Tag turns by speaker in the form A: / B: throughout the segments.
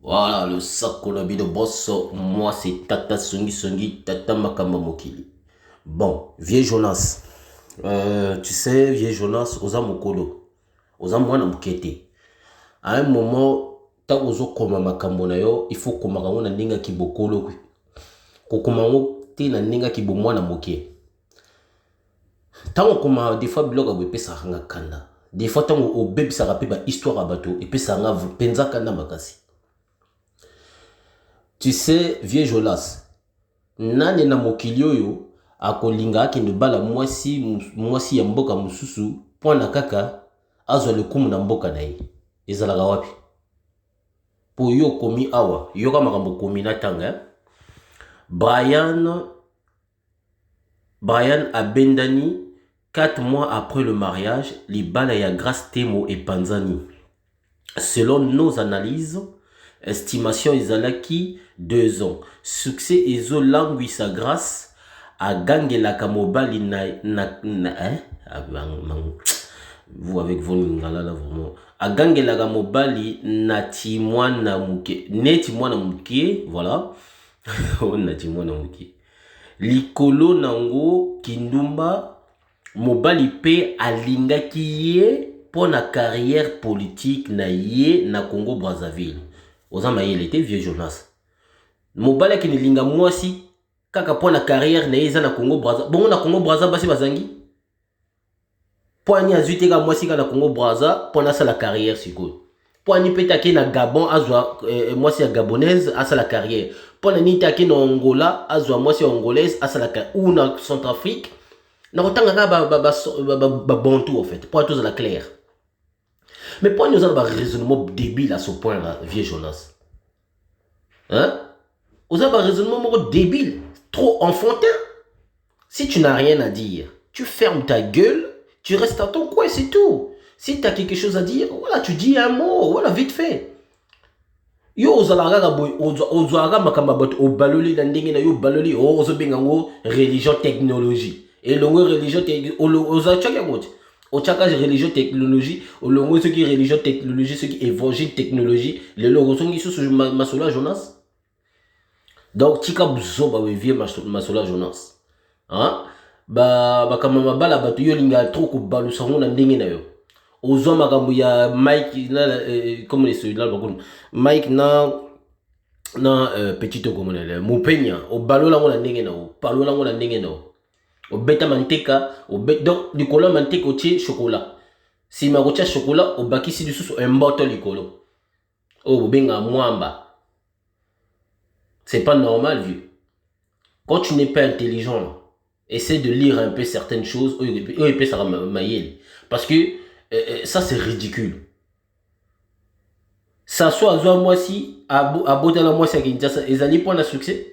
A: Voilà, le sac qu'on a mis de boss, moi c'est Tata Songi Songi, Tata Makamba Mokili. Bon, vieux Jonas, tu sais, vieux Jonas, oza mokolo, oza mwana mukete. À un moment, tant ozo koma makambo na yo, il faut koma kango na ninga ki bokolo. Ko koma ngo te na ninga ki bo mwana moke. Tant koma des fois bloga bo pesa hanga kanda. Des fois tant o bebe sa rapé ba histoire à bateau et pesa nga penza kanda makasi. Tu sais, vieux Jonas, nani na mokili oyo akolinga akende bala mwasi ya mboka mususu pona kaka azwa lekumu na mboka na ye ezalaka wapi po yo komi awa yoka makambo komi na tanga Brian abendani 4 mois après le mariage libala ya Grace Temo et Panzani. Selon nos analyses, estimation ezalaki 2 ans. Succès ezo languisa grâce à gangelaka mobali vous avec vos lingala là vraiment. A gangelaka mobali nati mwana muke. Neti mwana muke, voilà. Nati mwana muke. Likolo nango kindumba mobali pe alingaki ye pour la carrière politique na ye na Congo Brazzaville. Ozama il était vieux Jonas. Mobali ki nilinga mwasi kaka pour la carrière na ye na Congo Brazza. Bon na Congo Brazza basi bazangi. Poani azuite ka mwasi ka na Congo Brazza pour na sa la carrière siko. Poani petake na Gabon azwa mwasi ya gabonaise asa la carrière. Poani nitake na Angola azwa mwasi ya angolaise asa la carrière ou na Centrafrique. Na kotanga ka ba bontou en fait. Pour tous la claire. Mais pourquoi nous avons un raisonnement débile à ce point-là, vieux Jonas? Hein? Vous avez un raisonnement débile, trop enfantin. Si tu n'as rien à dire, tu fermes ta gueule, tu restes à ton coin, c'est tout. Si tu as quelque chose à dire, voilà, tu dis un mot, voilà, vite fait. Yo ozalaka boy ozwaka makamba bato obaloli na ndenge na yo baloli ozobenga ngo religion technologie. Et le religion ozachaka ngote. Au tchakage religion technologie, au longo ce qui religion technologie, ce qui évangile technologie, le logo sont qui sous Masola Jonas. Donc tika buzo ba vieux Masola Jonas. Hein? Ba kama bala batu yo linga trop ko balu sango na ndenge na yo. Ozo makambo ya Mike na comme les celui là bakon. Mike na petit comme le Mopenya, o balola ngo na ndenge na o, balola ngo na ndenge na o. Au bêta manteka, donc du colon manteka au chocolat. Si ma rocha chocolat, au baki si du sous un bottle licolo. Oh, benga mwamba. C'est pas normal, vieux. Quand tu n'es pas intelligent, essaie de lire un peu certaines choses. Parce que ça, c'est ridicule. Ça soit à moi si, à Botana moi si à Kinshasa, ils allaient pour un succès.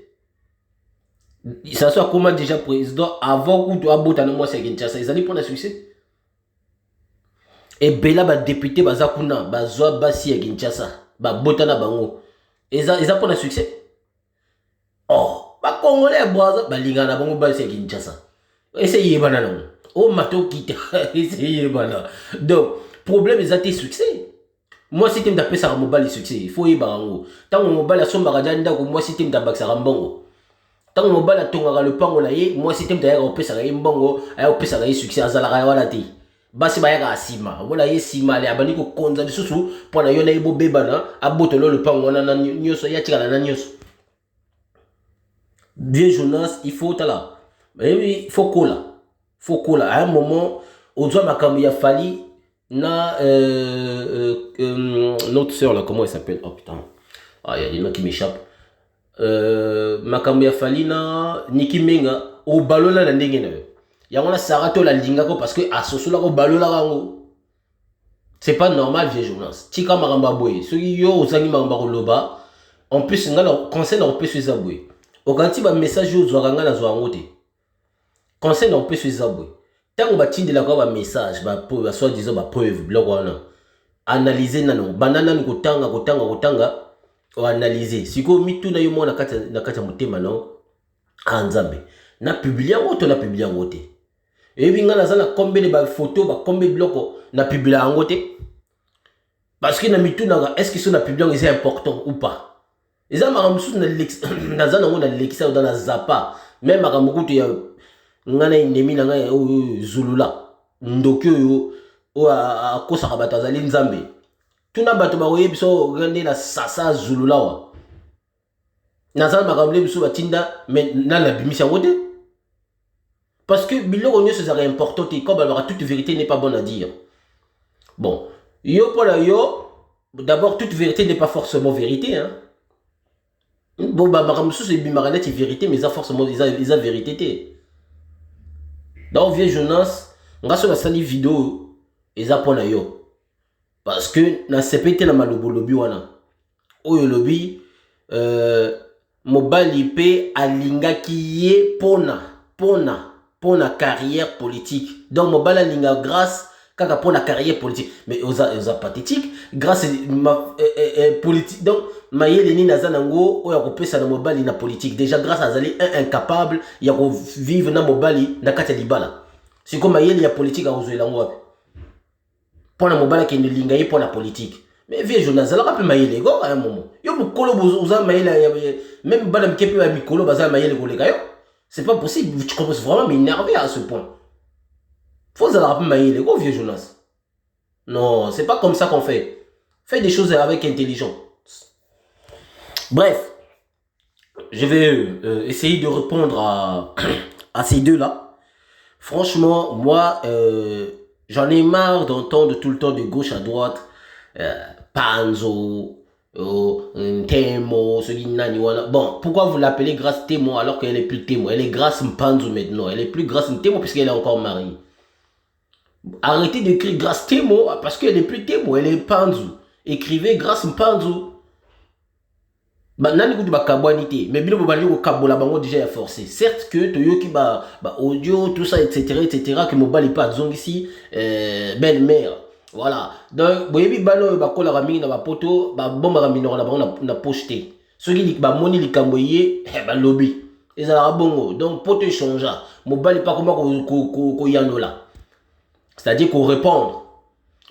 A: Ça soit comment déjà président avant ou doit botana moi c'est Kinshasa ils allaient prendre un succès et bela ba député bazakuna bazwa basi ya Kinshasa ba botana bango ils a prendre un succès. Oh ba congolais boza ba lingana bango basi ya Kinshasa essayez banana oh mato kita essayez banana donc problème ils a été succès. Moi si tu me ça mobile succès il faut y bango tant mobile somba kadanda ko moi si tu me tabaksa mbongo. Tant que mobile a tonga le pango na ye, moi si tu me au pesa ga mbongo, ay au pesa ga succès azala wala ti. Basi ba ya sima, wala ye sima le abani ko konza de susu pour na yo na ibo bebana, abotolo le pango na nyoso ya tika na nyoso. Bien Jonas, il faut tala. Mais oui, il faut cola. Faut cola à un moment ozo makambo ya fali na notre sœur là comment elle s'appelle? Oh putain. Ah il y a des noms qui m'échappent. Makambo ya falina Niki Menga o balola na ndenge na yo yango na sarato la linga ko parce que asosola ko balola rango c'est pas normal vieux Jonas tika makambo boye soki yo ozangi makambo ko loba en plus ngala conseil na peut sur boye o kanti ba message yo zwa kanga na zwa ngote conseil na peut sur boye tango ba tindela ko ba message ba soit disant ba preuve blog wana analyser nano banana ni kotanga o analyser siko mitu na yo mona na kata motema no anzambe na publier ngoto na publier ngote e binga na zana combien de ba photo ba combien bloko na publier ngote Parce que est-ce que c'est public est important ou pas? Les gens dans la Zapa, même à Ramukutu, il y a un ennemi Zulula, Ndokyo, ou à Kosarabatazali Nzambe. Tout n'a pas de biso regardez la Sasa Zulula. Nazan Maramble biso batinda, mais n'a la bimise à côté. Parce que Bilo Ronyo, c'est important, et comme toute vérité n'est pas bonne à dire. Bon, yo pour la yo, d'abord toute vérité n'est pas forcément vérité, hein. Bon, bah, Maramoussou, c'est bimaranette, vérité, mais ils ont forcément, ils ont vérité. Dans vieux Jonas, on a sur la salle vidéo, ils ont pour yo. Parce que, na CPT, na malobo lobby, wana. Oyo lobby, mobile IP, alinga qui est pona carrière politique. Donc, mobile alinga grâce, kaka pour la carrière politique. Mais ils ont pathétique, grâce à politique. Donc, Mayele ni nazanango oya kopesa na mobali na politique déjà grâce à Zali incapable ya ko vivre na mobali na kati libala c'est comme Mayele ya politique a ozoela ngwa pour na mobali ki ne linga pour la politique mais vieux journal la rappelle Mayele go à un moment yo mukolo boza Mayele même bana mkepe ya mikolo baza Mayele go leka yo c'est pas possible tu commences vraiment à m'énerver à ce point faut ça rappeler Mayele go vieux journal non c'est pas comme ça qu'on fait fais des choses avec intelligence. Bref, je vais essayer de répondre à ces deux-là. Franchement, moi, j'en ai marre d'entendre tout le temps de gauche à droite, Panzo, Temo, bon, pourquoi vous l'appelez grâce Temo alors qu'elle est plus Temo? Elle est grâce Mpanzo maintenant, elle est plus grâce Temo puisqu'elle est encore mariée. Arrêtez d'écrire grâce Temo parce qu'elle est plus Temo, elle est Panzo. Écrivez grâce Mpanzo. Bah nani kutu ba kabwanité mais bilo bobali ko kabola bango déjà forcé certes que toyoki ba audio tout ça etc que mobali pas disons ici belle-mère voilà donc boyebi balo ba kola ramingi na ba poto ba bomba ramingi na bango na pocheté soki ba moni likambo yé ba lobby ezala bongo donc poto changea mobali pas comment ko yanola c'est-à-dire qu'on répondre.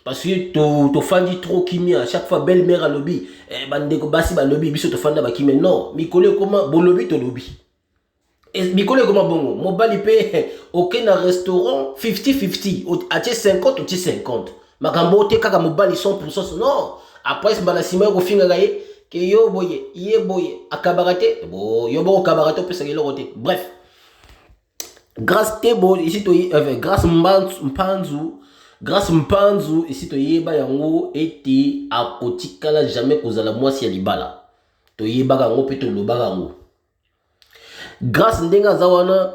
A: Parce que tu fais trop kimia, chaque fois belle-mère à lobby, bandeko basi ba lobby, biso tu fais ba kimia. Non, mikole comment bon lobby to lobby. Et mikole comment bon, mobile paye aucun restaurant 50-50, à 50 ou 50. Makambo te kaka mobile 100% non. Après ce balasima ko finga gaye que yo boye, yé boye, akabarate, bo yo bo akabarate peut se roté. Bref. Grâce tebo ici to grâce mpanzu grâce Mpanzu ici to yeba yango ete akotikala jamais kozala mwasi ya libala to yeba yango pe to lobaka yango grâce ndenga zawana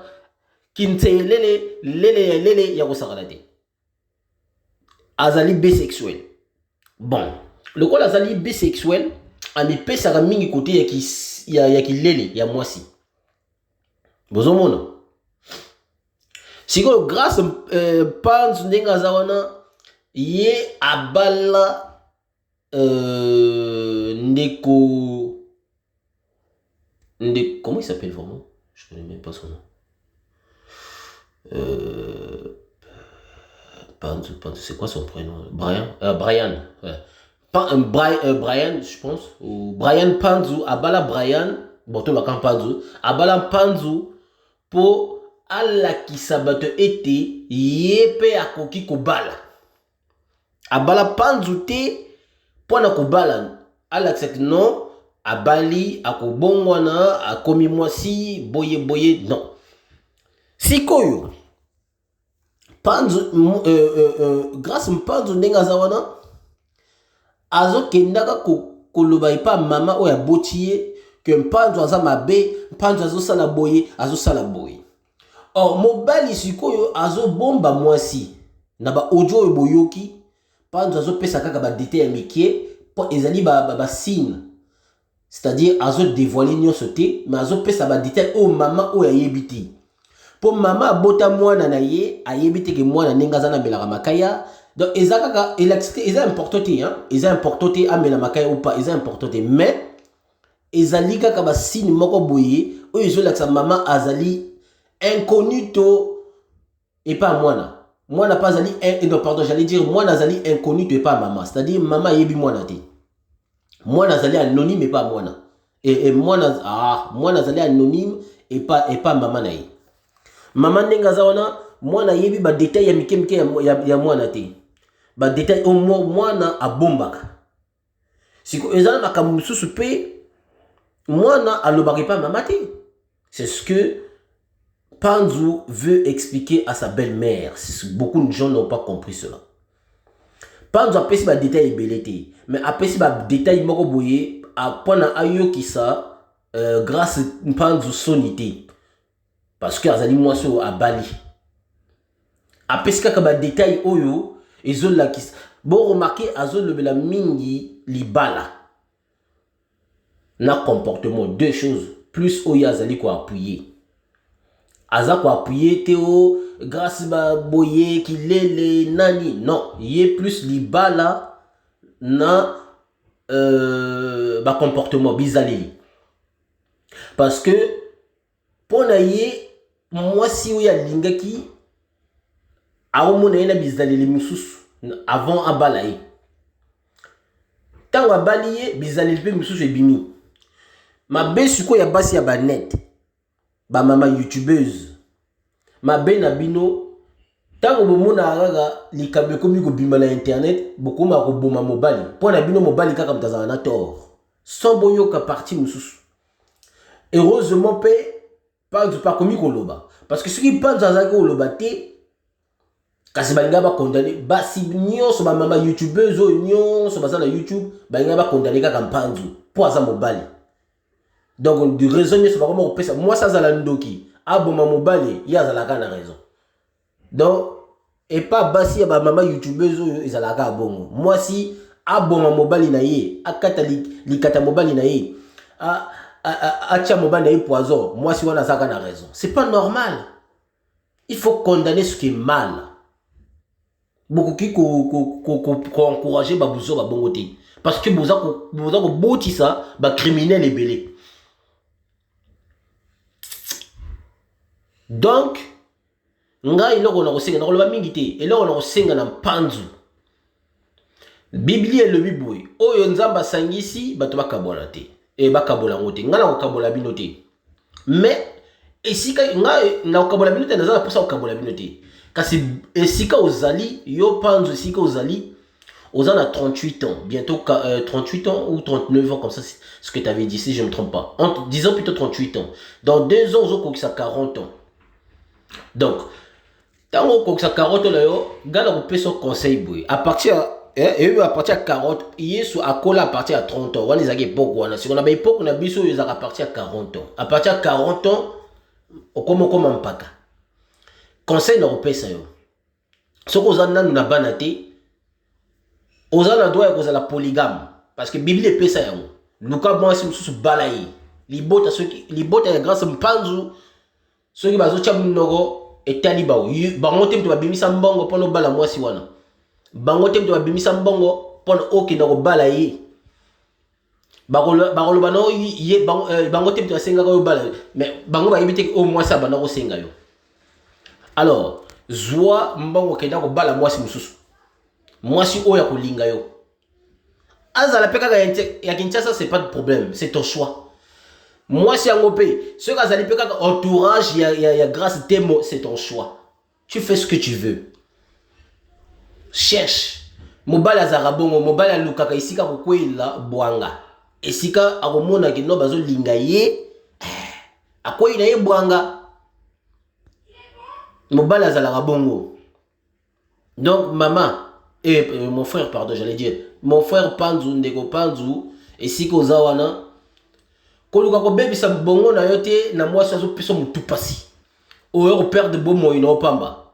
A: kinte lele ya kosakala te azali bisexuel bon le quoi azali bisexuel amipesaka mingi côté ya kilele ya mwasi bozomona. Si grâce Panzu ndenga zawana ye abala ndeko comment il s'appelle vraiment? Je connais même pas son nom. Panzu, c'est quoi son prénom? Brian ouais. Brian, je pense. Ou Brian Panzu, abala Brian, bon tout ma Panzu, abala Panzu pour ala kisabato ete yepe akoki kobala abala Panzu te pona kobala ala cette non abali akobongwana akomi mwasi boye non sikoyo Panzu grâce Mpanzu ndenga zawana azo kendaka koloba ipa mama oya botiye que Mpanzu aza mabe Mpanzu azo sala boye. Or, mobali sikoyo azo bomba mwasi na ba audio boyoki Panzu azo pesa kaka ba détail mikie po ezali ba signe c'est-à-dire azo dévoiler nyonso te mais azo pesa ba détail o mama o yebiti po mama abota mwana na ye ayebite ke mwana nenga zana belaka makaya donc ezakaka électricité eza important te hein eza important te amela makaya ou pas eza important te mais ezali kaka ba signe moko boye o ezo laksa mama azali inconnu to et pas mwana moi n'a pas ali non pardon, j'allais dire moi nazali inconnu tu es pas maman. C'est-à-dire maman yebi moi na te. Moi nazali anonyme et pas moi na. Et moi nazali anonyme et pas maman na ye. Maman nenga za wana moi na yebi ba détail ya mike ya moi na te. Ba détail au moi na abombaka. Siko ezala makambo mususu pe moi na alobaki pas maman te. C'est ce que Panzu veut expliquer à sa belle-mère. Beaucoup de gens n'ont pas compris cela. Panzu a pesi ba détail ebelete, mais a pesi ba détail moko boye a pona ayo ki sa grâce Panzu sonité. Parce que azali mwaso a Bali. A pesi kaka ba détail oyo ezol la kisa. Bon remarquer azol le bela mingi libala. Na comportement deux choses plus oyo azali ko appuyer. Aza ko appuyer Théo grâce ba boye kilele nani non yé plus libala na ba comportement bizaleli parce que pona yé moi si oya lingaki aomona yena bizaleli mususu avant abalaye tango abaliye bizaleli pe mususu ebimi mabe suko ya basi ya banet ba mama youtubeuse mabe na bino tango bomona araga likambe komi ko bima na internet bokoma ko boma mobali pona bino mobali kaka mtazana na tort sans boyoka parti mususu heureusement pe pas komi ko loba parce que ce qui pense à ko loba te kasi balinga ba condamner basi nyonso ba mama youtubeuse o nyonso baza na YouTube balinga ba condamner kaka mpanzu po aza mobali. Donc, de raison, moi, ça, c'est la ndoki. Ah, bon, ma mobile, il y a la raison. Donc, et pas bassi à ma maman youtubeuse, ils ont la bon. Moi, si, ah, bon, ma mobile, il y a, ah, li kata mobile, il y a, ah, tia mobile, il y a poison. Moi, si, on a ça, raison. C'est pas normal. Il faut condamner ce qui est mal. Beaucoup qui encourager babouzo, babongoté. Parce que vous avez beau ça, bah, criminel et belé. Donc, nga iloko na kosenga na koloba mingi te eloko na kosenga na Panzu Biblia le biboué oyo nzamba sangisi bato bakabola te e bakabola ngote nga na kokabola bino te mais esika nga na kokabola bino te na za posa kokabola bino te kasi esika ozali yo Panzu esika ozali ozana 38 ans bientôt 38 ans ou 39 ans comme ça c'est ce que tu avais dit si je ne me trompe pas disons plutôt 38 ans dans 2 ans ozokokisa 40 ans. Donc, tant que ça carotte là yo, gala ko peso conseil boy. À partir à 40, yesu akola à partir à 30 ans. On les a époque wana. Si on a époque on a biso yo à partir à 40 ans. À partir à 40 ans, okoma mpaka. Conseil na opesa yo. Soko zana na banate, ozana doit ko la polygame parce que Bible pesa yango. Luka moi si mususu balayi. Libota grâce mpanzu ceux qui bazo chamunogo etali bawo bango temto babimisa mbongo pono bala mwasi wana bango temto babimisa mbongo pono okina ko bala yi bakolo bano ye bango temto asenga ko bala mais bango ba yibite o mwasi abana ko senga yo alors zwa mbongo kenda ko bala mwasi mususu mwasi oya ko linga yo azala peka ya Kinshasa c'est pas de problème c'est ton choix. Moi, si on paye, ce que vous allez payer entourage, il y a grâce démo, c'est ton choix. Tu fais ce que tu veux. Cherche. Mobile azarabongo, mobile alukaka isika kokwela bwanga. Isika akomona kino bazo linga ye. Akwela ye bwanga. Mobile azarabongo. Donc maman mon frère pardon, j'allais dire mon frère Panzu ndeko Panzu isika ozawana koluka ko bebisa bongo na yote na mwasi azo peso mutu pasi oyo ko perdre bomo ino pamba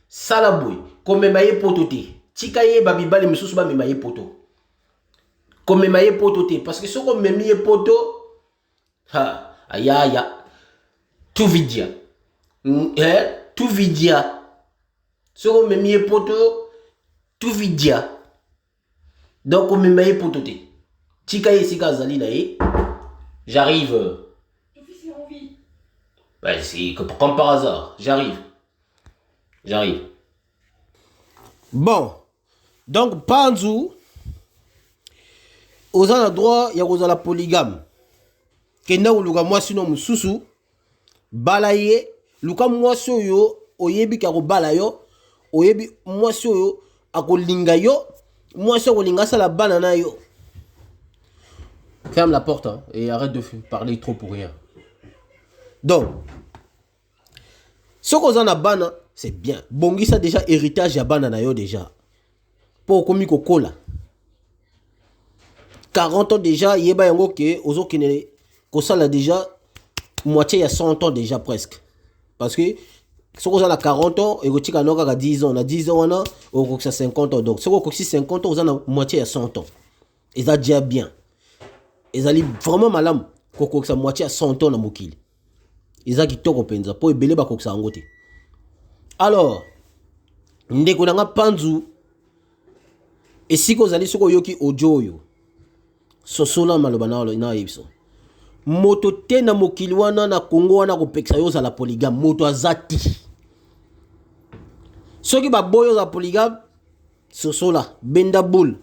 A: sala boy komema ye poto te tika ye babibali misusu ba mema ye poto komema ye poto te parce que soko memi ye poto ha aya tout vidia tout vidia soko memi ye poto tout vidia donc komema ye poto te tika ye sika zali na ye. J'arrive. Ben, c'est comme par hasard. J'arrive. Bon, donc Panzu, aux endroits, il y a la polygame. Kenda ou luka mwasi no mususu, balaye, luka mwasi yo, oyebi kako balayo, oyebi mwasi yo, ako linga yo, mwasi ako linga sa la banana yo. Ferme la porte hein, et arrête de parler trop pour rien. Donc, ce qu'on a bana, c'est bien. Bongi ça déjà héritage ya banana yo déjà. Pour komi kokola. 40 ans déjà, yeba yango ke ozo kene kosala déjà moitié ya 100 ans déjà presque. Parce que ce qu'on a 40 ans et kotika noka ka 10 ans, on a 10 ans on a au 50 ans. Donc ce qu'on a 50 ans, on a moitié ya 100 ans. Et ça déjà bien. Ils allaient vraiment malam koko sa moitié à 100 ans na mokili. Ils a kitoko penza po ebele ba koksa ngote. Alors ndeko nanga Panzu et si ko zali soko yoki audio yo. Sosola maloba na yebso. Moto te na mokili wana na Congo wana ko peksa yo za la polygame moto azati. Soki ba boyo za polygame sosola benda boule.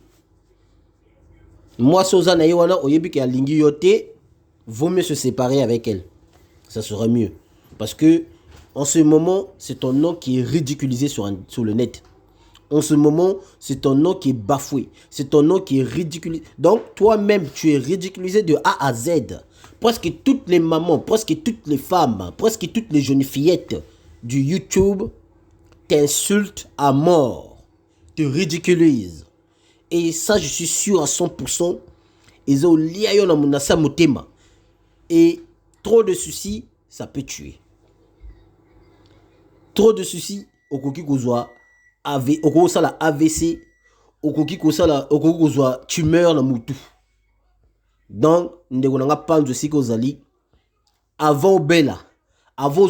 A: Moi, Sosa na yewana oyebi ki alingi yote, vaut mieux se séparer avec elle. Ça serait mieux. Parce que, en ce moment, c'est ton nom qui est ridiculisé sur le net. En ce moment, c'est ton nom qui est bafoué. C'est ton nom qui est ridiculisé. Donc, toi-même, tu es ridiculisé de A à Z. Presque toutes les mamans, presque toutes les femmes, presque toutes les jeunes fillettes du YouTube t'insultent à mort, te ridiculisent. Et ça, je suis sûr à 100%. Ils ont lié na monasa motema. Et trop de soucis, ça peut tuer. Trop de soucis, okoki kozwa la AVC, okoki kozwa tumeur na mutu. Donc, ndeko nanga Panzu si kozali avant bela, avant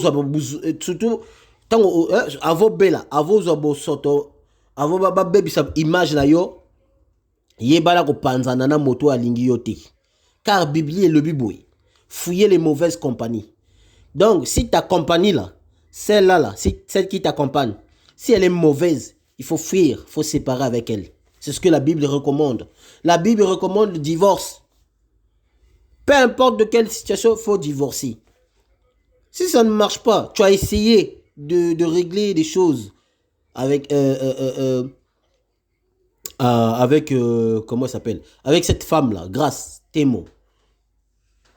A: surtout tango avant bela, avant zwa bo soto, avant ba baby sa image na yo. Yebala ko panzana na moto alingi yote. Car Bibli est le biboui. Fouillez les mauvaises compagnies. Donc, si ta compagnie là, celle-là, là, celle qui t'accompagne, si elle est mauvaise, il faut fuir, il faut se séparer avec elle. C'est ce que la Bible recommande. La Bible recommande le divorce. Peu importe de quelle situation, il faut divorcer. Si ça ne marche pas, tu as essayé de régler des choses avec comment ça s'appelle, avec cette femme là, grâce Temo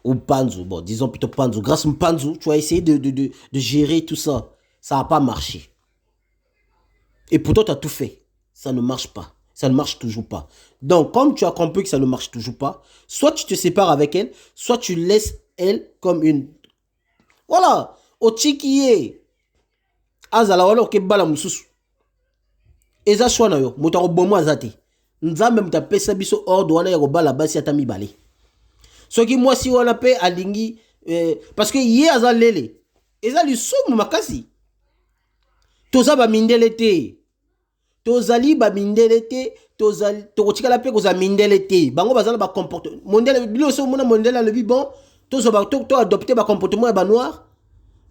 A: ou Panzu, bon disons plutôt Panzu, grâce Panzu, tu as essayé de gérer tout ça, ça n'a pas marché. Et pourtant tu as tout fait, ça ne marche pas, ça ne marche toujours pas. Donc comme tu as compris que ça ne marche toujours pas, soit tu te sépares avec elle, soit tu laisses elle comme une, voilà, ochikiye azala wala okebala mususu. Eza choix na yo, moto akobomo azate. Nzambe mutapesa biso ordre wana ya kobala basi ata mibale. Soki mwasi wana pe alingi parce que ye aza lele. Eza lisumu makasi. Toza ba mindele te. Tozali ba mindele te, tozali tokotikala pe koza mindele te. Bango bazala ba comportement. Mondele bilo so mona mondele le bon, tozo ba to adopter ba comportement ya ba noir.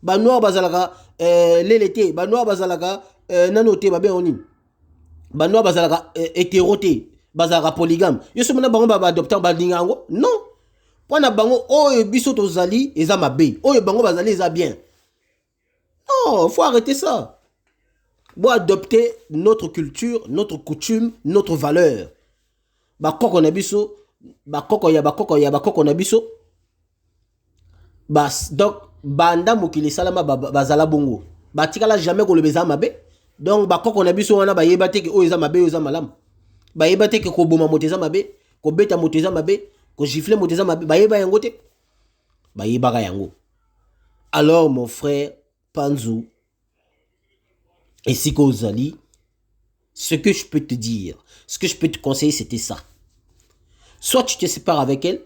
A: Ba noir bazalaka lele te, ba noir bazalaka nano te ba be onini. Banois bazalaka hétéroté, bazalaka polygame. Yo somona bango ba adopter ba linga ngo? Non. Pona bango oyo biso tozali eza mabe. Oyo bango bazali eza bien. Non, faut arrêter ça. Bo adopter notre culture, notre coutume, notre valeur. Ba koko na biso, ba koko na biso. Bas donc banda mokili salama bazala bongo. Ba tikala jamais ko le beza mabe. Donc bakoko na biso wana bayeba te ke o eza mabe o eza malamu. Bayeba te ke ko boma moteza mabe, ko beta moteza mabe, ko gifler moteza mabe, bayeba yango te. Bayeba ka yango. Alors mon frère Panzu et Siko Zali, ce que je peux te dire, ce que je peux te conseiller, c'était ça. Soit tu te sépares avec elle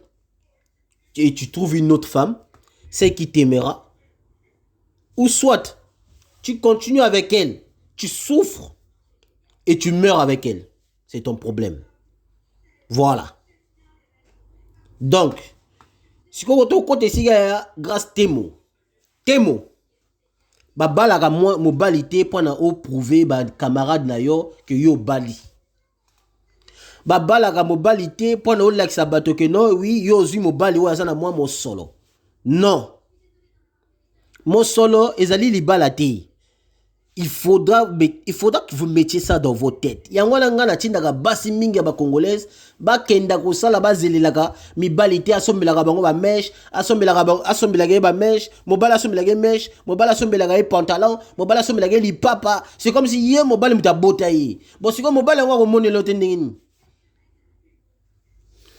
A: et tu trouves une autre femme, celle qui t'aimera, ou soit tu continues avec elle. Tu souffres et tu meurs avec elle. C'est ton problème. Voilà. Donc, si tu as grâce Temo, babalaka mobali te mpona oprouve bacamarade na yo ke yo bali. Babalaka mobali te mpona olakisa bato ke no oui yo ozwi mobali oyo aza na mwa mosolo. Non. Mosolo ezali libala te. Il faudra que vous mettiez ça dans vos têtes. Yangwana ngana tindaka basi mingi ba congolaise ba kenda ko sala ba zelelaka mibali te asombelaka bango ba mèche, asombelaka ba mèche, mobala asombelaka mèche, mobala asombelaka pantalon, mobala asombelaka lipapa. C'est comme si yé mobali mutabota yi. Bon c'est comme mobali ngwa ko monelo te ndingini.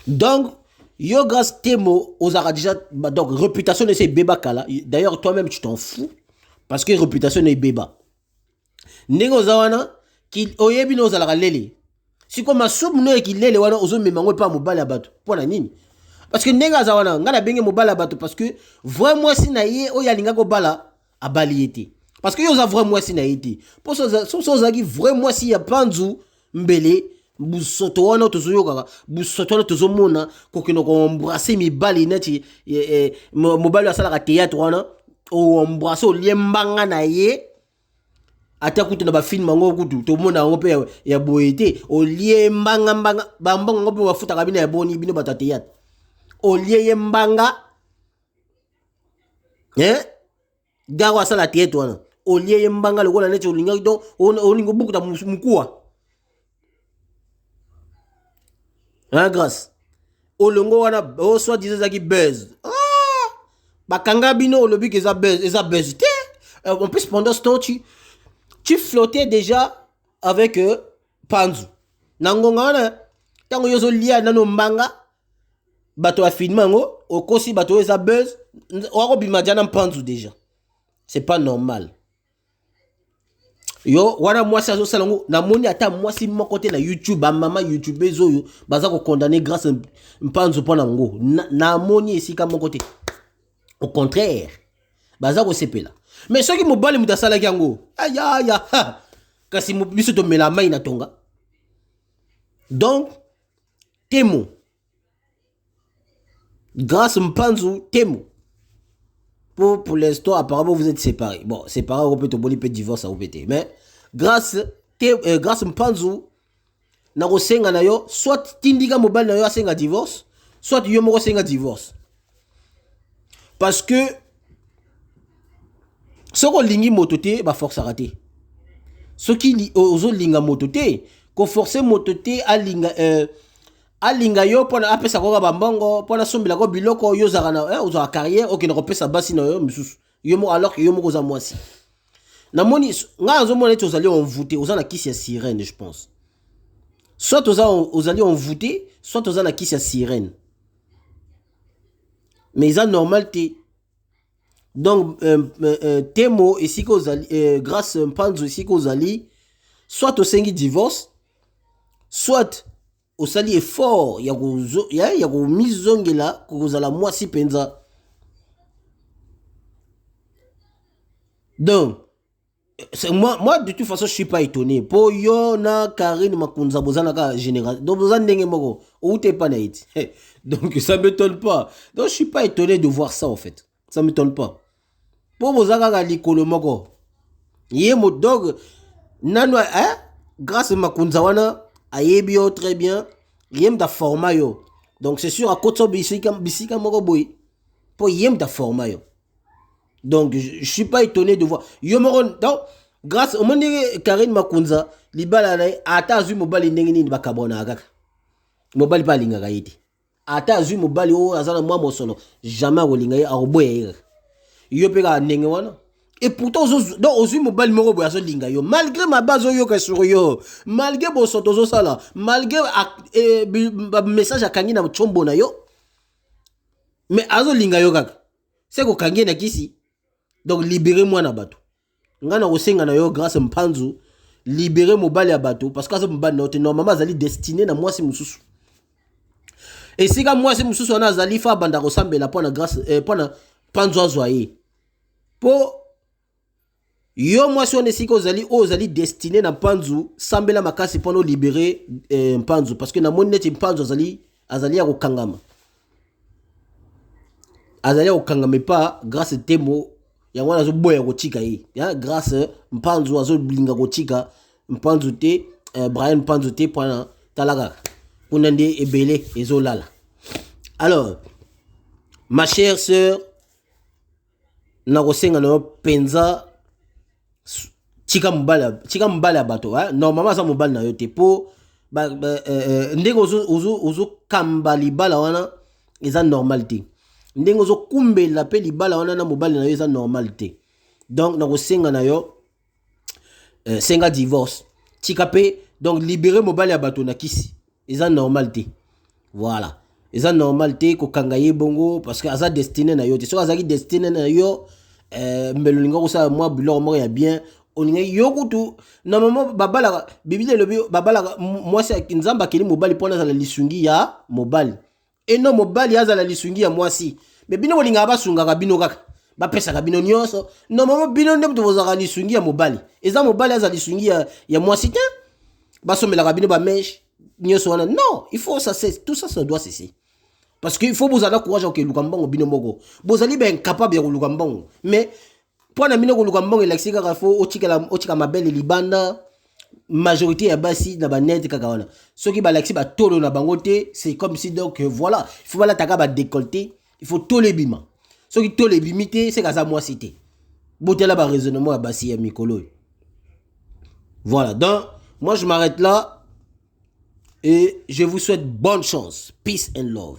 A: Donc yo grâce Temo aux déjà donc réputation de ces bébakala. D'ailleurs toi-même tu t'en fous parce que réputation est béba. Ndenge zawana ki oyebi no zalaka lele. Si comme masumu no ki lele wana ozo memango pa mobala bato. Pona nini? Parce que ndenge zawana ngana benge mobala bato parce que vraiment si na ye o yalinga ko bala abali ete. Parce que yo za vraiment si na ete. Pour so zaki vraiment si ya panzu mbele busoto wana tozoyo kaka busoto wana tozomona kokino ko embrasser mibali neti mobali asala ka théâtre wana o embrasser o liembanga na ye. Ata kutu na ba film ngo kutu to mona ngo pe ya boete o lie mbanga bambanga ngo pe wafuta kabina ya boni bino batate yat o lie mbanga gawa sala tieto wana o lie mbanga lokola neti olinga do olingo bukuta mukua grâce olongo wana o soit disait zaki buzz bakanga bino olobi ke za buzz te en plus pendant ce temps tu flottais déjà avec Panzu. Nangongana, tango yozo lia nano mbanga, bato a filmango, okosi bato eza buzz, wako bimadjana Panzu déjà. C'est pas normal. Yo, wana mwasi azo salango, na moni ata mwasi mokote na YouTube, ba mama YouTube ezo baza ko condamner grâce Panzu pona ngo. Na moni esika mokote. Au contraire, baza ko sepela. Mais ceux qui mobali mutasala yango aya kasi biso to mela mai na tonga. Donc Temo grâce Mpanzu Temo pour l'instant apparemment vous êtes séparés. Bon, séparés on peut te boli peut divorce à opéter mais grâce Mpanzu na ko senga na yo soit tindika mobali na yo asenga divorce soit yo moko senga divorce. Parce que ce qu'on lingi mototé, bah force à rater. Ce qui ozo linga mototé, qu'on force mototé à linga yo pour appeler ça quoi bambongo, pour la somme la go biloko yo zarana, ozo a carrière, ok ne repère sa basse no yo musus. Yo mo alors que yo mo koza moisi. Na moni nga zo moni tozali envoûté, oza na kiss ya sirène je pense. Soit ozali envoûté, soit oza na kiss ya sirène. Mais ça normal té. Donc, Temo, ici grâce à Mpanzu, ici qu'Ozali, soit au sengi divorce, soit au sali effort, il y a mise zongela, qu'Ozala moi si penza. Donc, moi, de toute façon, je suis pas étonné. Pour Yona, Karine, Makunza, Bozanaka, général. Donc, Bozan Dengemoro, où t'es pas naït. Donc, ça m'étonne pas. Donc, je suis pas étonné de voir ça, en fait. Ça m'étonne pas. Pour vous avoir l'icône moko, yé mo dog, nano grâce à ma kunzawana, ayebio très bien, yem da format yo. Donc c'est sûr à côté bisika moko boy, pour yem da format yo. Donc je suis pas étonné de voir. Yo moko donc grâce au monde Karine Makunza, libala na ata azu mobali ndenge ni bakabona akaka. Mobali pa linga kayiti. Ata azu mobali o azana mwa mosolo, jamais olinga ye aroboye. Yopeka ndenge wana et pourtant donc ozu mobali moko boya so linga yo malgré ma base yo ka sur yo malgré bo soto zo sala malgré message akangi na chombo na yo mais azo linga yo kaka c'est ko kangi na kisi donc libérer moi na bato ngana ko senga na yo grâce Mpanzu libérer mobali ya bato parce que ça mobali na te normalement azali destiné na moi si mususu et si ka moi si mususu na azali fa banda ko sambela pona grâce pona Mpanzu azoye po yo moi si on est si ozali destiné na Mpanzu sambela makasi pono libérer Mpanzu parce que na moni neti Mpanzu azali ya kokangama mais pas grâce Temo yango wana azoboya kotika ye grâce Mpanzu azolinga kotika Mpanzu te Brian Mpanzu te mpona tala kaka kuna nde ebele ezolala. Alors ma chère sœur nakosenga na penza tika mobali ya bato normalement aza mobali na yo te po ndenge ozokamba libala wana eza normal te, ndenge ozokumbela mpe libala wana na mobali na yo eza normal te. Donc nakosenga na yo senga divorce tika mpe donc libérer mobali ya bato na kisi eza normal te. Voilà eza normal te kokanga ye bongo parce que aza destiné na yo te. Soki azalaki destiné na yo mbelo olinga kosala mwa biloko moko ya bien olinga yo kutu normalement babala Bible elobi babala mwasi nzamba akeli mobali mpona azala lisungi ya mobali eno mobali azala lisungi ya mwasi me bino bolinga basungaka bino kaka bapesaka bino nyonso normalement bino nde moto bozalaka lisungi ya mobali eza mobali azala lisungi ya mwasi te basomelaka bino bameshe nyonso wana non il faut ça cesse tout ça ça doit cesser. Parce qu'il faut vous avoir courage que Lukambang bino moko. Vous allez bien capable de Lukambang. Mais pour na mino Lukambang il explique qu'il faut otika mabel libanda majorité ya basi na banet kakawana. Ceux qui ba lexi ba tolo na bangote, c'est comme si donc voilà, il faut pas taka ba décolleter, il faut tolo bima. Ceux qui tolo bimité, c'est kaza moi cité. Botela ba raisonnement ya basi ya mikolo. Voilà, donc moi je m'arrête là et je vous souhaite bonne chance. Peace and love.